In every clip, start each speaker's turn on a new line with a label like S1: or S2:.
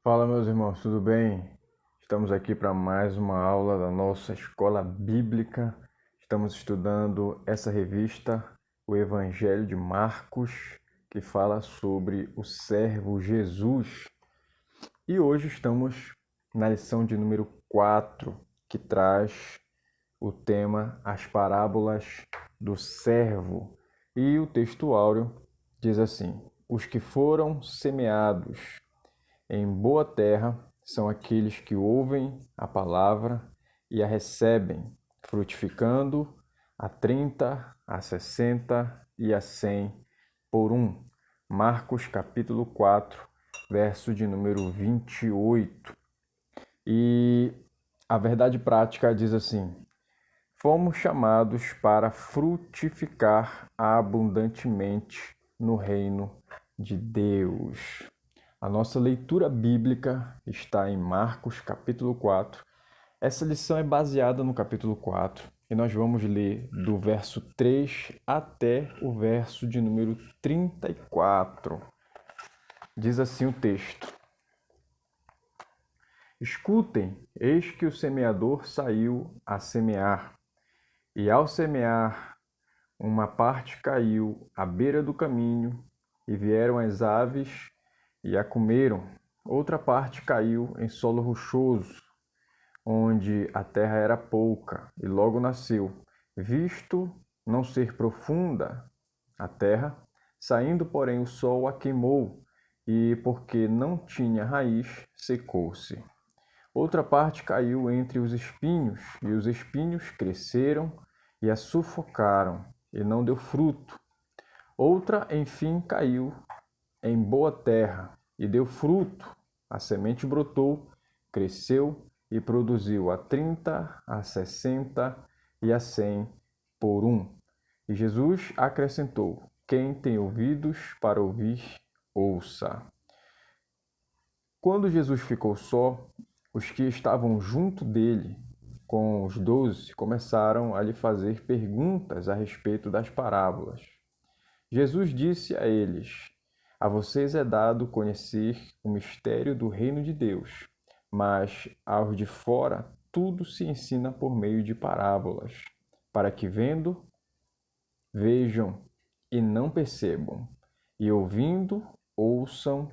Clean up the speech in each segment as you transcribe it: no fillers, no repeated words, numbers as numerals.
S1: Fala, meus irmãos, tudo bem? Estamos aqui para mais uma aula da nossa escola bíblica. Estamos estudando essa revista, o Evangelho de Marcos, que fala sobre o servo Jesus. E hoje estamos na lição de número 4, que traz o tema As Parábolas do Servo. E o texto áureo diz assim: Os que foram semeados em boa terra são aqueles que ouvem a palavra e a recebem, frutificando a 30, a 60 e a 100 por um. Marcos capítulo 4, verso de número 28. E a verdade prática diz assim: Fomos chamados para frutificar abundantemente no reino de Deus. A nossa leitura bíblica está em Marcos, capítulo 4. Essa lição é baseada no capítulo 4 e nós vamos ler do verso 3 até o verso de número 34. Diz assim o texto: Escutem, eis que o semeador saiu a semear, e ao semear, uma parte caiu à beira do caminho, e vieram as aves e a comeram. Outra parte caiu em solo rochoso, onde a terra era pouca, e logo nasceu, visto não ser profunda a terra, saindo, porém, o sol a queimou, e porque não tinha raiz, secou-se. Outra parte caiu entre os espinhos, e os espinhos cresceram e a sufocaram, e não deu fruto. Outra, enfim, caiu em boa terra e deu fruto. A semente brotou, cresceu e produziu a 30, a 60 e a 100 por um. E Jesus acrescentou: Quem tem ouvidos para ouvir, ouça. Quando Jesus ficou só, os que estavam junto dele, com os 12, começaram a lhe fazer perguntas a respeito das parábolas. Jesus disse a eles: A vocês é dado conhecer o mistério do reino de Deus, mas aos de fora tudo se ensina por meio de parábolas, para que vendo, vejam e não percebam, e ouvindo, ouçam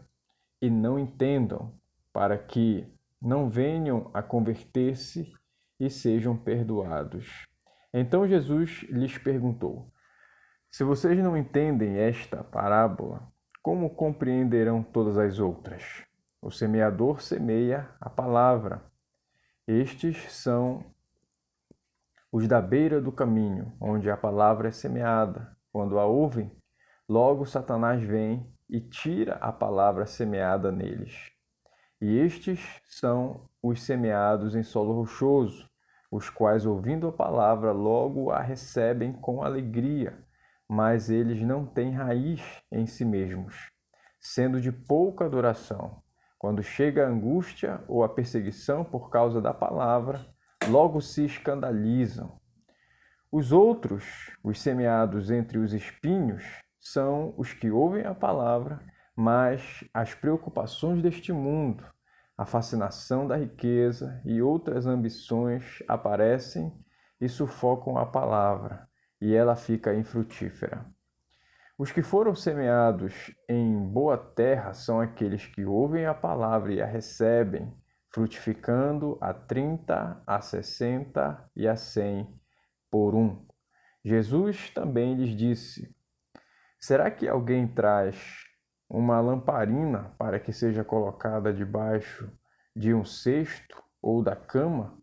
S1: e não entendam, para que não venham a converter-se e sejam perdoados. Então Jesus lhes perguntou: Se vocês não entendem esta parábola, como compreenderão todas as outras? O semeador semeia a palavra. Estes são os da beira do caminho, onde a palavra é semeada. Quando a ouvem, logo Satanás vem e tira a palavra semeada neles. E estes são os semeados em solo rochoso, os quais, ouvindo a palavra, logo a recebem com alegria, mas eles não têm raiz em si mesmos, sendo de pouca duração. Quando chega a angústia ou a perseguição por causa da palavra, logo se escandalizam. Os outros, os semeados entre os espinhos, são os que ouvem a palavra, mas as preocupações deste mundo, a fascinação da riqueza e outras ambições aparecem e sufocam a palavra, e ela fica infrutífera. Os que foram semeados em boa terra são aqueles que ouvem a palavra e a recebem, frutificando a 30, a 60 e a 100 por um. Jesus também lhes disse: Será que alguém traz uma lamparina para que seja colocada debaixo de um cesto ou da cama?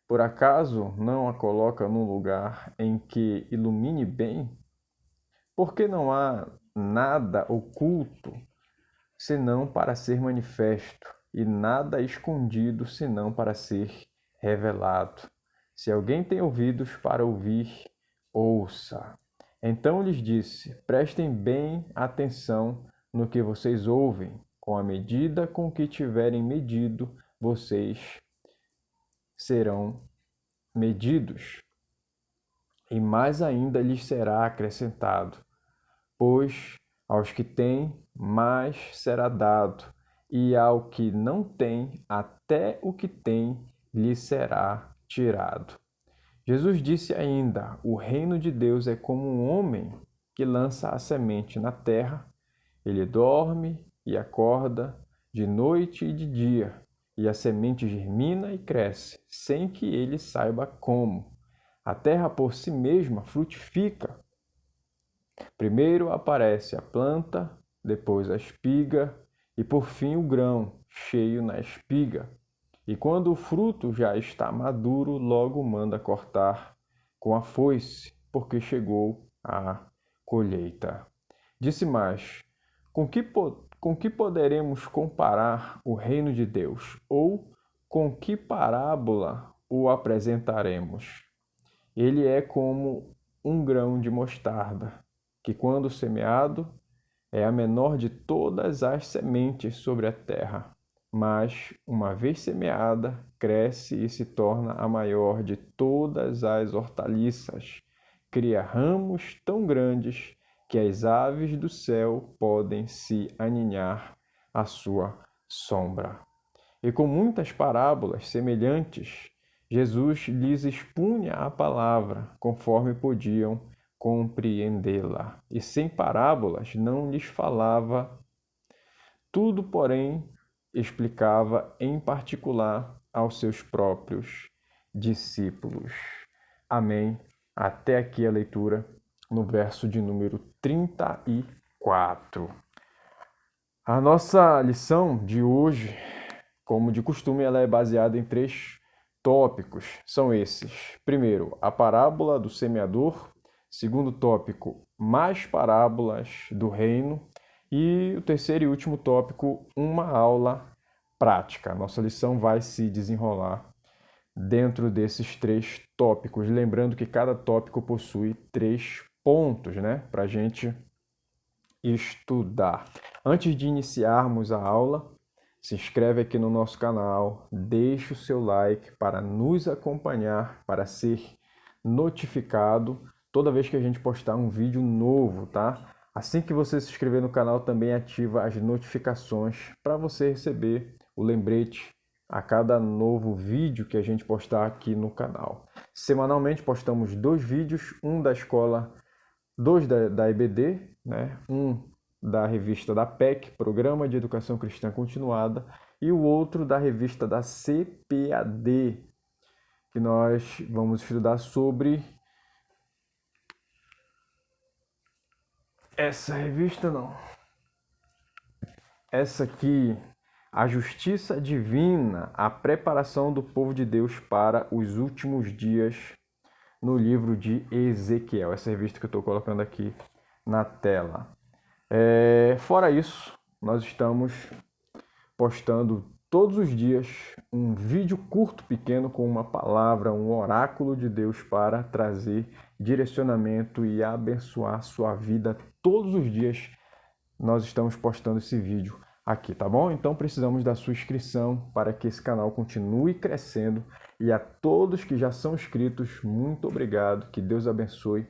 S1: Por acaso não a coloca num lugar em que ilumine bem? Porque não há nada oculto senão para ser manifesto, e nada escondido senão para ser revelado. Se alguém tem ouvidos para ouvir, ouça. Então lhes disse: Prestem bem atenção no que vocês ouvem. Com a medida com que tiverem medido, vocês serão medidos, e mais ainda lhes será acrescentado. Pois aos que têm, mais será dado, e ao que não tem, até o que tem lhe será tirado. Jesus disse ainda: o reino de Deus é como um homem que lança a semente na terra. Ele dorme e acorda de noite e de dia, e a semente germina e cresce, sem que ele saiba como. A terra por si mesma frutifica. Primeiro aparece a planta, depois a espiga e por fim o grão cheio na espiga. E quando o fruto já está maduro, logo manda cortar com a foice, porque chegou a colheita. Disse mais: com que poderemos comparar o reino de Deus? Ou com que parábola o apresentaremos? Ele é como um grão de mostarda, que quando semeado é a menor de todas as sementes sobre a terra, mas, uma vez semeada, cresce e se torna a maior de todas as hortaliças. Cria ramos tão grandes que as aves do céu podem se aninhar à sua sombra. E com muitas parábolas semelhantes, Jesus lhes expunha a palavra, conforme podiam compreendê-la. E sem parábolas não lhes falava tudo, porém, explicava em particular aos seus próprios discípulos. Amém. Até aqui a leitura no verso de número 34. A nossa lição de hoje, como de costume, ela é baseada em 3 tópicos. São esses. Primeiro, a parábola do semeador. Segundo tópico, mais parábolas do reino. E o terceiro e último tópico, uma aula prática. A nossa lição vai se desenrolar dentro desses 3 tópicos. Lembrando que cada tópico possui 3 pontos, né? Para a gente estudar. Antes de iniciarmos a aula, se inscreve aqui no nosso canal, deixa o seu like para nos acompanhar, para ser notificado toda vez que a gente postar um vídeo novo, tá? Assim que você se inscrever no canal, também ativa as notificações para você receber o lembrete a cada novo vídeo que a gente postar aqui no canal. Semanalmente postamos 2 vídeos, um da escola, 2 da EBD, né? Um da revista da PEC, Programa de Educação Cristã Continuada, e o outro da revista da CPAD, que nós vamos estudar sobre essa revista, não. Essa aqui, A Justiça Divina, a preparação do povo de Deus para os últimos dias, no livro de Ezequiel. Essa revista que eu estou colocando aqui na tela. Fora isso, nós estamos postando todos os dias um vídeo curto, pequeno, com uma palavra, um oráculo de Deus para trazer direcionamento e abençoar sua vida. Todos os dias nós estamos postando esse vídeo aqui, tá bom? Então precisamos da sua inscrição para que esse canal continue crescendo. E a todos que já são inscritos, muito obrigado, que Deus abençoe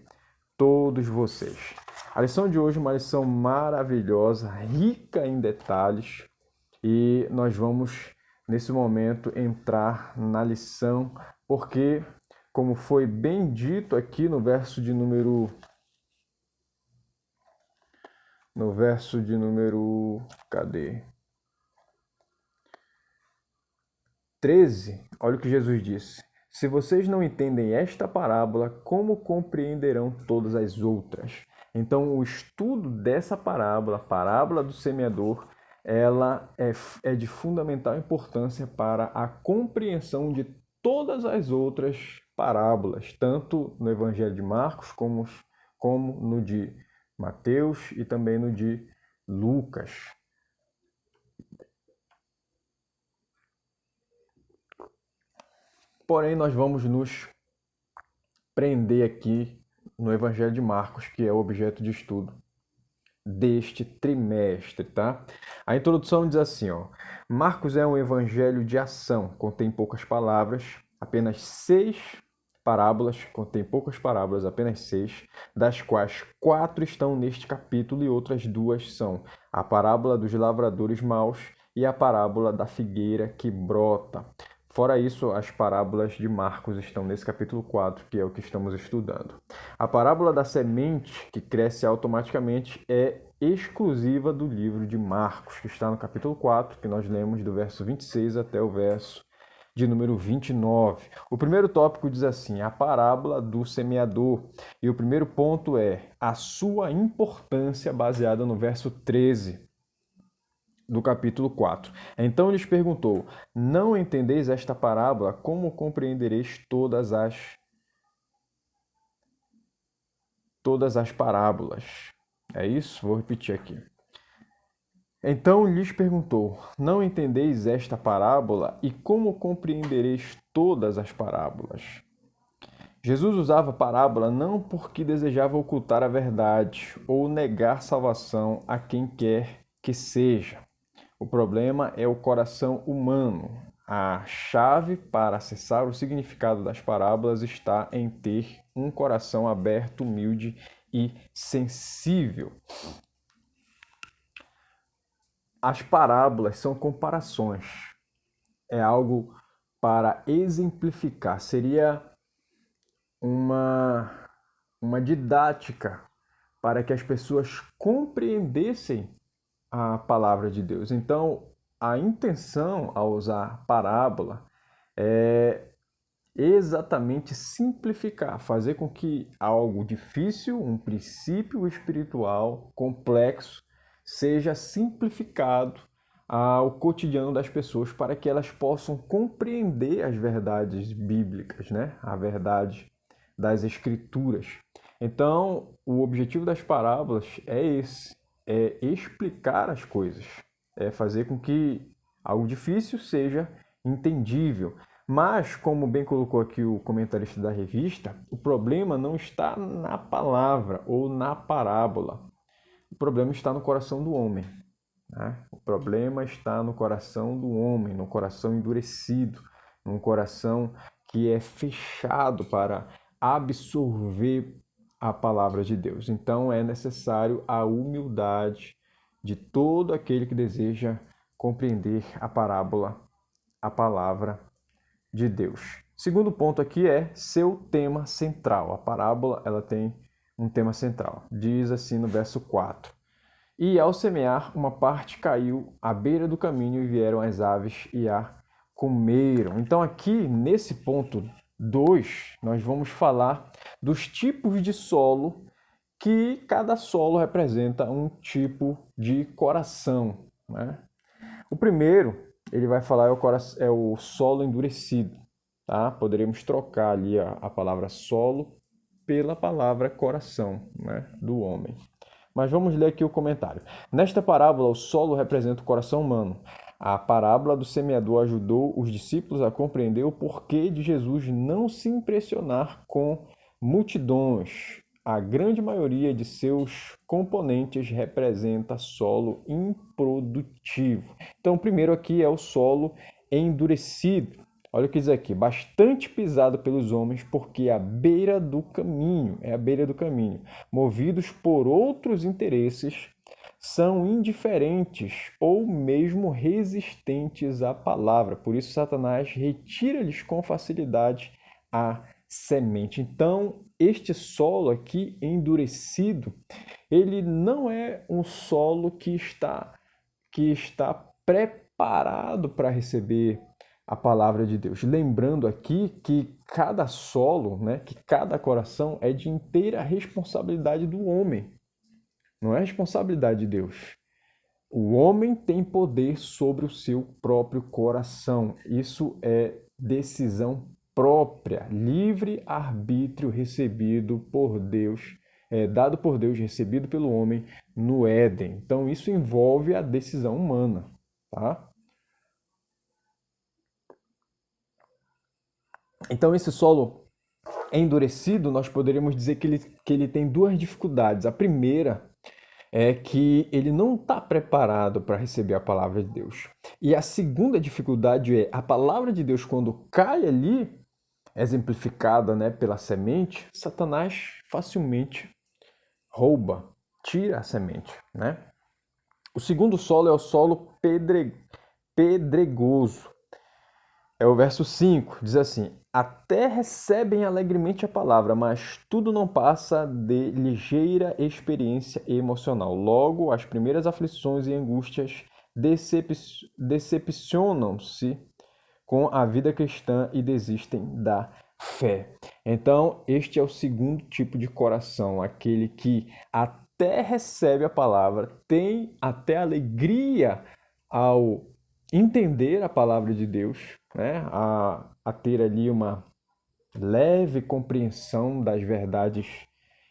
S1: todos vocês. A lição de hoje é uma lição maravilhosa, rica em detalhes, e nós vamos, nesse momento, entrar na lição, porque, como foi bem dito aqui no verso de número... Cadê? 13, olha o que Jesus disse. Se vocês não entendem esta parábola, como compreenderão todas as outras? Então, o estudo dessa parábola, a parábola do semeador, ela é de fundamental importância para a compreensão de todas as outras parábolas, tanto no Evangelho de Marcos como no de Mateus e também no de Lucas. Porém, nós vamos nos prender aqui no Evangelho de Marcos, que é o objeto de estudo deste trimestre, tá? A introdução diz assim, ó: Marcos é um evangelho de ação, contém poucas palavras, apenas 6 parábolas, apenas 6, das quais 4 estão neste capítulo e outras 2 são a parábola dos lavradores maus, e a parábola da figueira que brota. Fora isso, as parábolas de Marcos estão nesse capítulo 4, que é o que estamos estudando. A parábola da semente, que cresce automaticamente, é exclusiva do livro de Marcos, que está no capítulo 4, que nós lemos do verso 26 até o verso de número 29. O primeiro tópico diz assim: a parábola do semeador. E o primeiro ponto é a sua importância, baseada no verso 13 do capítulo 4. Então lhes perguntou: não entendeis esta parábola? Como compreendereis todas as parábolas? É isso? Vou repetir aqui. Então lhes perguntou: não entendeis esta parábola? E como compreendereis todas as parábolas? Jesus usava parábola não porque desejava ocultar a verdade ou negar salvação a quem quer que seja. O problema é o coração humano. A chave para acessar o significado das parábolas está em ter um coração aberto, humilde e sensível. As parábolas são comparações. É algo para exemplificar. Seria uma didática para que as pessoas compreendessem a palavra de Deus. Então, a intenção ao usar parábola é exatamente simplificar, fazer com que algo difícil, um princípio espiritual complexo, seja simplificado ao cotidiano das pessoas para que elas possam compreender as verdades bíblicas, né? A verdade das Escrituras. Então, o objetivo das parábolas é esse, é explicar as coisas, é fazer com que algo difícil seja entendível. Mas, como bem colocou aqui o comentarista da revista, o problema não está na palavra ou na parábola. O problema está no coração do homem, né? O problema está no coração do homem, no coração endurecido, num coração que é fechado para absorver a palavra de Deus. Então é necessário a humildade de todo aquele que deseja compreender a parábola, a palavra de Deus. Segundo ponto aqui é seu tema central. A parábola, ela tem um tema central. Diz assim no verso 4: e ao semear, uma parte caiu à beira do caminho e vieram as aves e a comeram. Então aqui, nesse ponto 2, nós vamos falar dos tipos de solo, que cada solo representa um tipo de coração, né? O primeiro, ele vai falar é o solo endurecido, tá? Poderíamos trocar ali a palavra solo pela palavra coração, né, do homem. Mas vamos ler aqui o comentário. Nesta parábola, o solo representa o coração humano. A parábola do semeador ajudou os discípulos a compreender o porquê de Jesus não se impressionar com multidões. A grande maioria de seus componentes representa solo improdutivo. Então, o primeiro aqui é o solo endurecido. Olha o que diz aqui: bastante pisado pelos homens, porque é à beira do caminho, movidos por outros interesses, são indiferentes ou mesmo resistentes à palavra. Por isso, Satanás retira-lhes com facilidade a semente. Então, este solo aqui endurecido, ele não é um solo que está preparado para receber a palavra de Deus. Lembrando aqui que cada solo, né, que cada coração é de inteira responsabilidade do homem. Não é responsabilidade de Deus. O homem tem poder sobre o seu próprio coração. Isso é decisão própria, livre arbítrio recebido por Deus, dado por Deus, recebido pelo homem no Éden. Então isso envolve a decisão humana, tá? Então esse solo endurecido, nós poderíamos dizer que ele tem duas dificuldades. A primeira é que ele não está preparado para receber a palavra de Deus. E a segunda dificuldade é a palavra de Deus, quando cai ali, exemplificada, né, pela semente, Satanás facilmente rouba, tira a semente, né? O segundo solo é o solo pedregoso. É o verso 5, diz assim: até recebem alegremente a palavra, mas tudo não passa de ligeira experiência emocional. Logo, as primeiras aflições e angústias decepcionam-se com a vida cristã e desistem da fé. Então, este é o segundo tipo de coração, aquele que até recebe a palavra, tem até alegria ao entender a palavra de Deus, né? a ter ali uma leve compreensão das verdades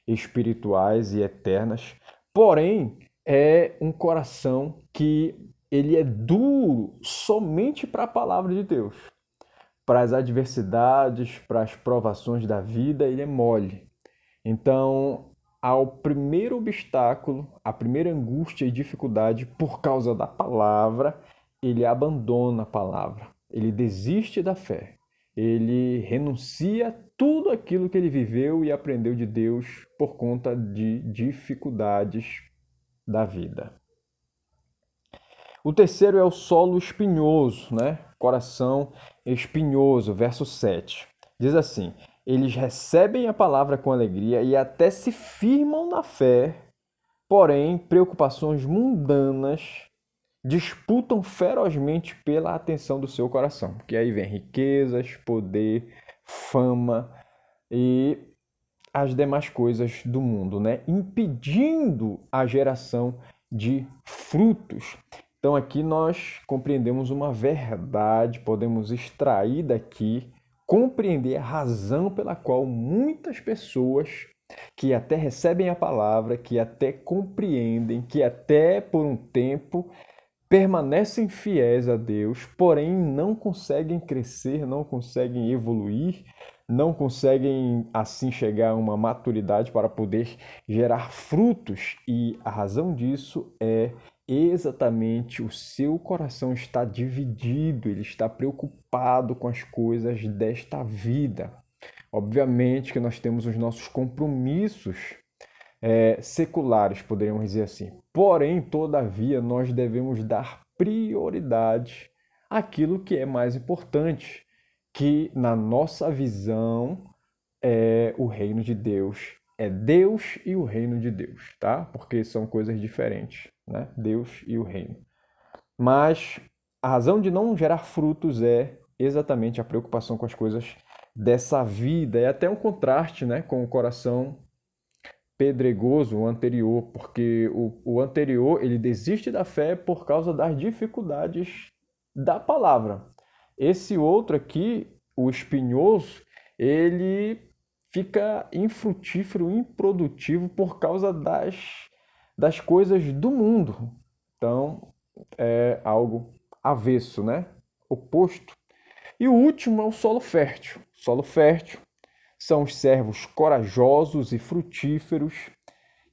S1: espirituais e eternas, porém é um coração que ele é duro somente para a palavra de Deus. Para as adversidades, para as provações da vida, ele é mole. Então, ao primeiro obstáculo, a primeira angústia e dificuldade por causa da palavra, ele abandona a palavra, ele desiste da fé, ele renuncia a tudo aquilo que ele viveu e aprendeu de Deus por conta de dificuldades da vida. O terceiro é o solo espinhoso, né? Coração espinhoso, verso 7. Diz assim: eles recebem a palavra com alegria e até se firmam na fé, porém, preocupações mundanas disputam ferozmente pela atenção do seu coração. Porque aí vem riquezas, poder, fama e as demais coisas do mundo, né? Impedindo a geração de frutos. Então aqui nós compreendemos uma verdade, podemos extrair daqui, compreender a razão pela qual muitas pessoas que até recebem a palavra, que até compreendem, que até por um tempo permanecem fiéis a Deus, porém não conseguem crescer, não conseguem evoluir, não conseguem assim chegar a uma maturidade para poder gerar frutos. E a razão disso é exatamente o seu coração está dividido, ele está preocupado com as coisas desta vida. Obviamente que nós temos os nossos compromissos seculares, poderíamos dizer assim. Porém, todavia, nós devemos dar prioridade àquilo que é mais importante, que na nossa visão é o reino de Deus. É Deus e o reino de Deus, tá? Porque são coisas diferentes, né? Deus e o reino. Mas a razão de não gerar frutos é exatamente a preocupação com as coisas dessa vida. É até um contraste, né, com o coração pedregoso, o anterior, porque o anterior ele desiste da fé por causa das dificuldades da palavra. Esse outro aqui, o espinhoso, ele fica infrutífero, improdutivo por causa das coisas do mundo. Então, é algo avesso, né? Oposto. E o último é o solo fértil. Solo fértil são os servos corajosos e frutíferos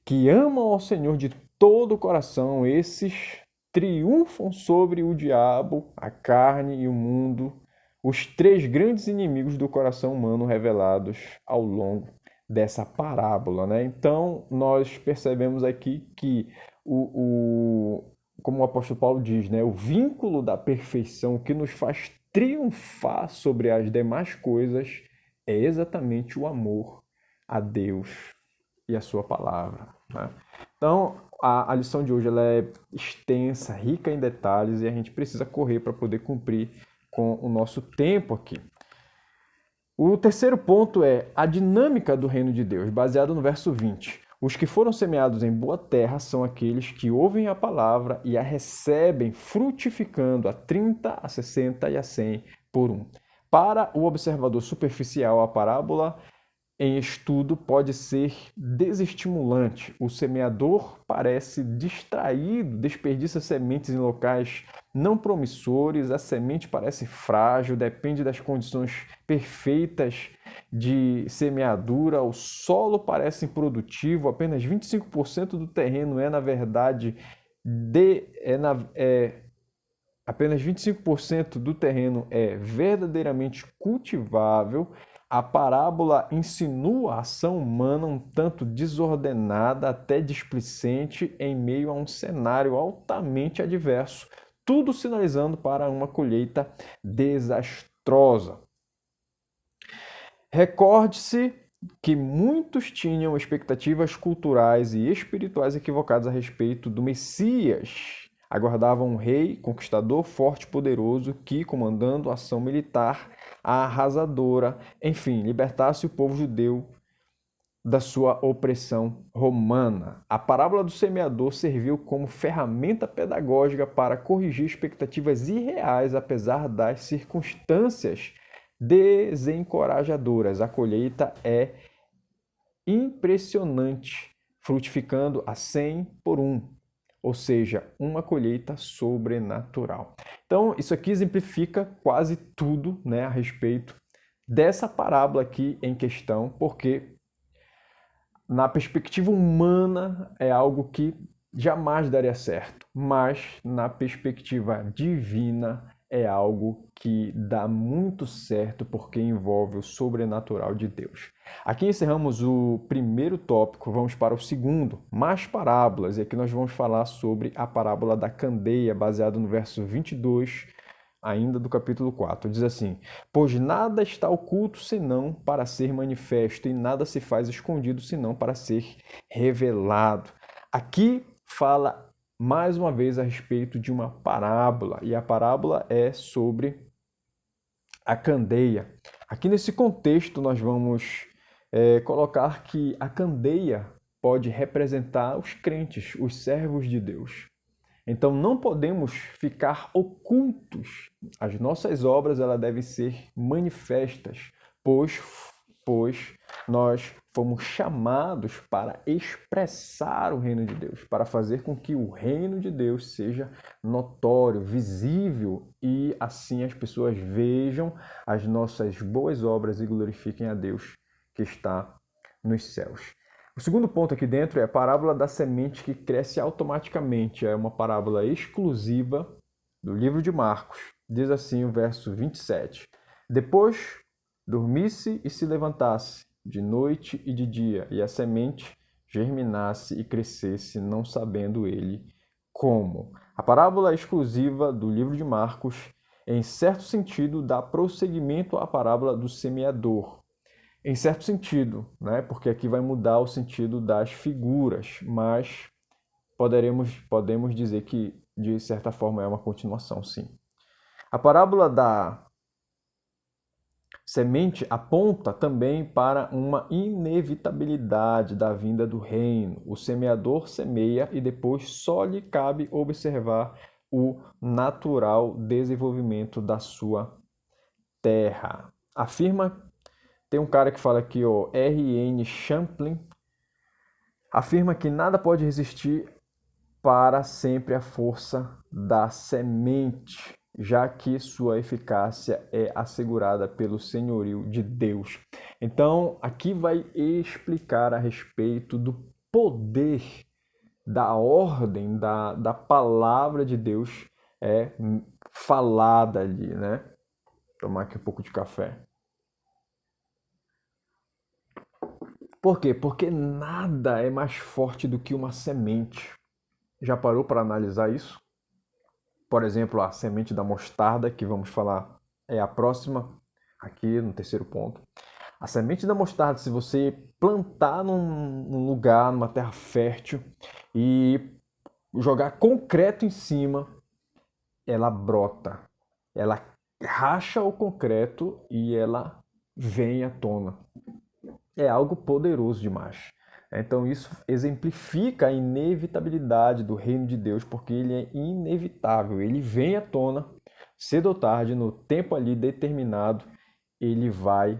S1: que amam ao Senhor de todo o coração. Esses triunfam sobre o diabo, a carne e o mundo, os três grandes inimigos do coração humano revelados ao longo dessa parábola, né? Então, nós percebemos aqui que como o apóstolo Paulo diz, né, o vínculo da perfeição que nos faz triunfar sobre as demais coisas é exatamente o amor a Deus e a sua palavra, né? Então, a lição de hoje ela é extensa, rica em detalhes e a gente precisa correr para poder cumprir com o nosso tempo aqui. O terceiro ponto é a dinâmica do reino de Deus, baseado no verso 20. Os que foram semeados em boa terra são aqueles que ouvem a palavra e a recebem, frutificando a 30, a 60 e a 100 por um. Para o observador superficial, a parábola em estudo pode ser desestimulante. O semeador parece distraído, desperdiça sementes em locais não promissores, a semente parece frágil, depende das condições perfeitas de semeadura, o solo parece improdutivo, apenas 25% do terreno é, na verdade, apenas 25% do terreno é verdadeiramente cultivável. A parábola insinua a ação humana um tanto desordenada, até displicente, em meio a um cenário altamente adverso. tudo sinalizando para uma colheita desastrosa. Recorde-se que muitos tinham expectativas culturais e espirituais equivocadas a respeito do Messias. Aguardavam um rei conquistador, forte e poderoso que, comandando a ação militar arrasadora, enfim, libertasse o povo judeu da sua opressão romana. A parábola do semeador serviu como ferramenta pedagógica para corrigir expectativas irreais, apesar das circunstâncias desencorajadoras. A colheita é impressionante, frutificando a 100 por 1, ou seja, uma colheita sobrenatural. Então, isso aqui exemplifica quase tudo, né, a respeito dessa parábola aqui em questão, porque na perspectiva humana é algo que jamais daria certo, mas na perspectiva divina é algo que dá muito certo porque envolve o sobrenatural de Deus. Aqui encerramos o primeiro tópico, vamos para o segundo, mais parábolas, e aqui nós vamos falar sobre a parábola da candeia, baseado no verso 22, ainda do capítulo 4. Diz assim: pois nada está oculto senão para ser manifesto, e nada se faz escondido senão para ser revelado. Aqui fala mais uma vez a respeito de uma parábola, e a parábola é sobre a candeia. Aqui nesse contexto nós vamos colocar que a candeia pode representar os crentes, os servos de Deus. Então não podemos ficar ocultos. As nossas obras elas devem ser manifestas, pois nós fomos chamados para expressar o reino de Deus, para fazer com que o reino de Deus seja notório, visível, e assim as pessoas vejam as nossas boas obras e glorifiquem a Deus que está nos céus. O segundo ponto aqui dentro é a parábola da semente que cresce automaticamente. É uma parábola exclusiva do livro de Marcos. Diz assim o verso 27. Depois dormisse e se levantasse, de noite e de dia, e a semente germinasse e crescesse, não sabendo ele como. A parábola exclusiva do livro de Marcos, em certo sentido, dá prosseguimento à parábola do semeador. Em certo sentido, né? Porque aqui vai mudar o sentido das figuras, mas podemos dizer que, de certa forma, é uma continuação, sim. A parábola da semente aponta também para uma inevitabilidade da vinda do reino. O semeador semeia e depois só lhe cabe observar o natural desenvolvimento da sua terra. Tem um cara que fala aqui, ó, R.N. Champlin, afirma que nada pode resistir para sempre à força da semente, já que sua eficácia é assegurada pelo senhorio de Deus. Então, aqui vai explicar a respeito do poder da ordem, da palavra de Deus falada ali, né? Vou tomar aqui um pouco de café. Por quê? Porque nada é mais forte do que uma semente. Já parou para analisar isso? Por exemplo, a semente da mostarda, que vamos falar é a próxima, aqui no terceiro ponto. A semente da mostarda, se você plantar num lugar, numa terra fértil e jogar concreto em cima, ela brota. Ela racha o concreto e ela vem à tona. É algo poderoso demais. Então isso exemplifica a inevitabilidade do reino de Deus, porque ele é inevitável, ele vem à tona, cedo ou tarde, no tempo ali determinado, ele vai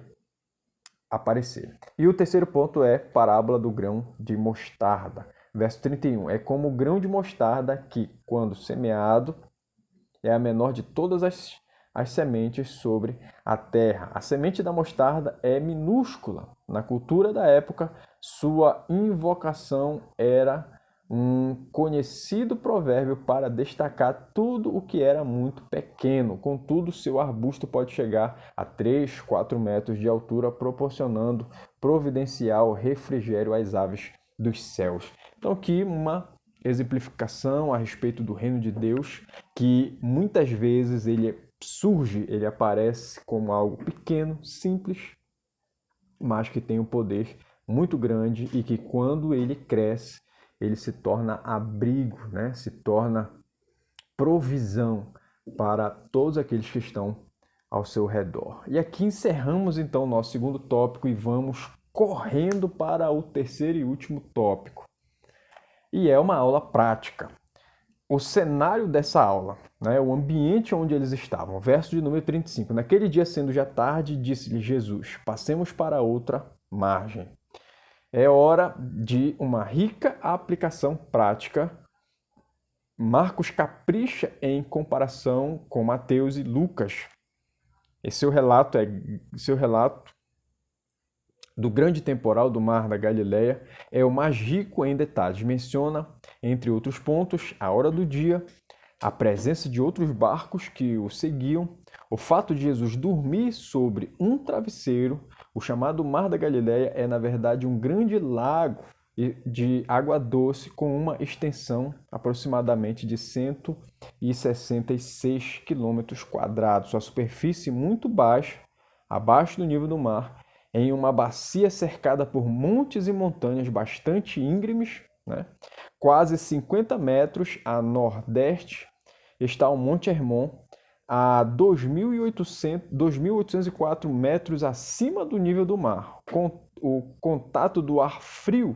S1: aparecer. E o terceiro ponto é parábola do grão de mostarda. Verso 31, é como o grão de mostarda que, quando semeado, é a menor de todas as sementes sobre a terra. A semente da mostarda é minúscula. Na cultura da época, sua invocação era um conhecido provérbio para destacar tudo o que era muito pequeno. Contudo, seu arbusto pode chegar a 3, 4 metros de altura, proporcionando providencial refrigério às aves dos céus. Então aqui uma exemplificação a respeito do reino de Deus, que muitas vezes ele surge, ele aparece como algo pequeno, simples, mas que tem um poder muito grande e que quando ele cresce, ele se torna abrigo, né? Se torna provisão para todos aqueles que estão ao seu redor. E aqui encerramos então o nosso segundo tópico e vamos correndo para o terceiro e último tópico. E é uma aula prática. O cenário dessa aula, né, o ambiente onde eles estavam. Verso de número 35. Naquele dia, sendo já tarde, disse-lhe Jesus: passemos para outra margem. É hora de uma rica aplicação prática. Marcos capricha em comparação com Mateus e Lucas. Seu relato do grande temporal do mar da Galileia é o mais rico em detalhes. Menciona, entre outros pontos, a hora do dia, a presença de outros barcos que o seguiam, o fato de Jesus dormir sobre um travesseiro. O chamado Mar da Galileia é, na verdade, um grande lago de água doce com uma extensão aproximadamente de 166 quilômetros quadrados. Sua superfície muito baixa, abaixo do nível do mar, em uma bacia cercada por montes e montanhas bastante íngremes, né? Quase 50 metros a nordeste está o Monte Hermon, a 2.804 metros acima do nível do mar. O contato do ar frio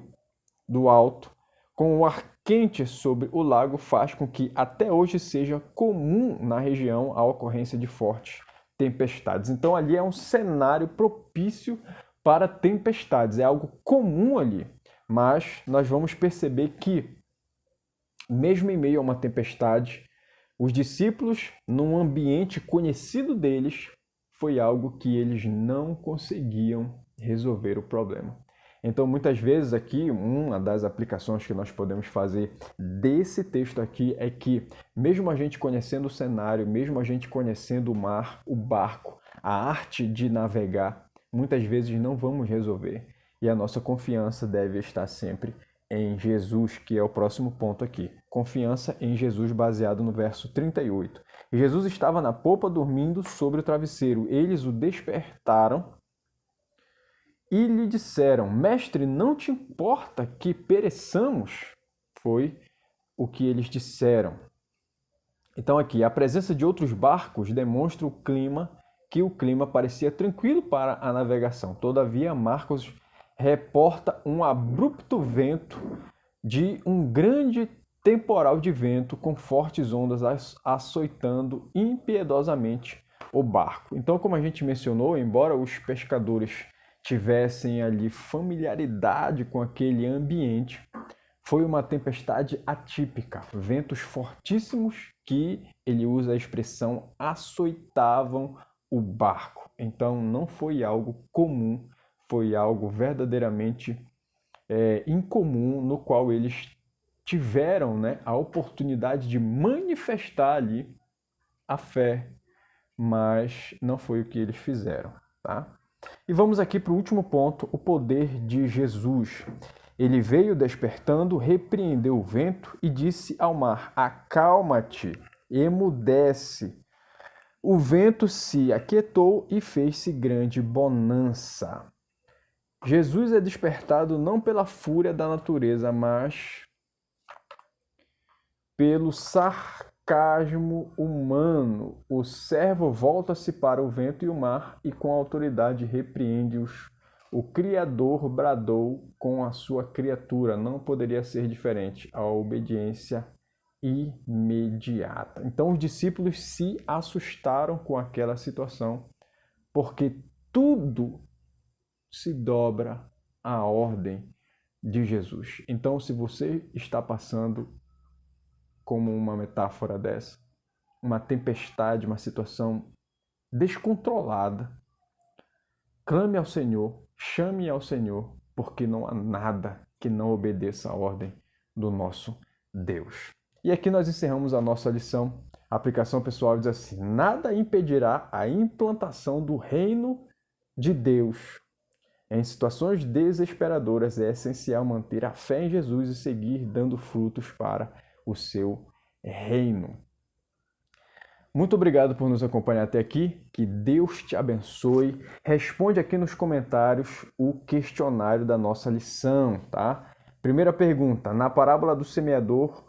S1: do alto com o ar quente sobre o lago faz com que até hoje seja comum na região a ocorrência de fortes tempestades. Então ali é um cenário propício para tempestades, é algo comum ali. Mas nós vamos perceber que, mesmo em meio a uma tempestade, os discípulos, num ambiente conhecido deles, foi algo que eles não conseguiam resolver o problema. Então, muitas vezes aqui, uma das aplicações que nós podemos fazer desse texto aqui é que, mesmo a gente conhecendo o cenário, mesmo a gente conhecendo o mar, o barco, a arte de navegar, muitas vezes não vamos resolver. E a nossa confiança deve estar sempre em Jesus, que é o próximo ponto aqui. Confiança em Jesus, baseado no verso 38. Jesus estava na popa dormindo sobre o travesseiro. Eles o despertaram e lhe disseram: Mestre, não te importa que pereçamos? Foi o que eles disseram. Então aqui, a presença de outros barcos demonstra que o clima parecia tranquilo para a navegação. Todavia, Marcos reporta um abrupto vento de um grande temporal de vento com fortes ondas açoitando impiedosamente o barco. Então, como a gente mencionou, embora os pescadores tivessem ali familiaridade com aquele ambiente, foi uma tempestade atípica, ventos fortíssimos que, ele usa a expressão, açoitavam o barco. Então não foi algo comum, foi algo verdadeiramente incomum, no qual eles tiveram, né, a oportunidade de manifestar ali a fé, mas não foi o que eles fizeram, tá? E vamos aqui para o último ponto, o poder de Jesus. Ele veio despertando, repreendeu o vento e disse ao mar: acalma-te, emudece. O vento se aquietou e fez-se grande bonança. Jesus é despertado não pela fúria da natureza, mas pelo sarcasmo humano. O servo volta-se para o vento e o mar e com autoridade repreende-os. O Criador bradou com a sua criatura. Não poderia ser diferente. A obediência imediata. Então os discípulos se assustaram com aquela situação, porque tudo se dobra à ordem de Jesus. Então, se você está passando como uma metáfora dessa, uma tempestade, uma situação descontrolada, clame ao Senhor, chame ao Senhor, porque não há nada que não obedeça à ordem do nosso Deus. E aqui nós encerramos a nossa lição. A aplicação pessoal diz assim: nada impedirá a implantação do reino de Deus Em situações desesperadoras, é essencial manter a fé em Jesus e seguir dando frutos para o seu reino. Muito obrigado por nos acompanhar até aqui. Que Deus te abençoe. Responde aqui nos comentários o questionário da nossa lição, tá? Primeira pergunta: na parábola do semeador,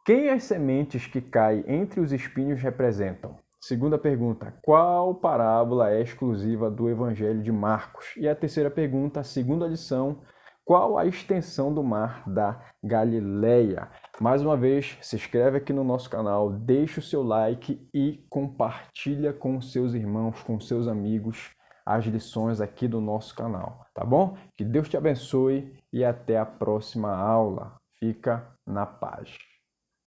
S1: quem as sementes que caem entre os espinhos representam? Segunda pergunta: qual parábola é exclusiva do Evangelho de Marcos? E a terceira pergunta, a segunda lição: qual a extensão do mar da Galileia? Mais uma vez, se inscreve aqui no nosso canal, deixa o seu like e compartilha com seus irmãos, com seus amigos, as lições aqui do nosso canal, tá bom? Que Deus te abençoe e até a próxima aula. Fica na paz.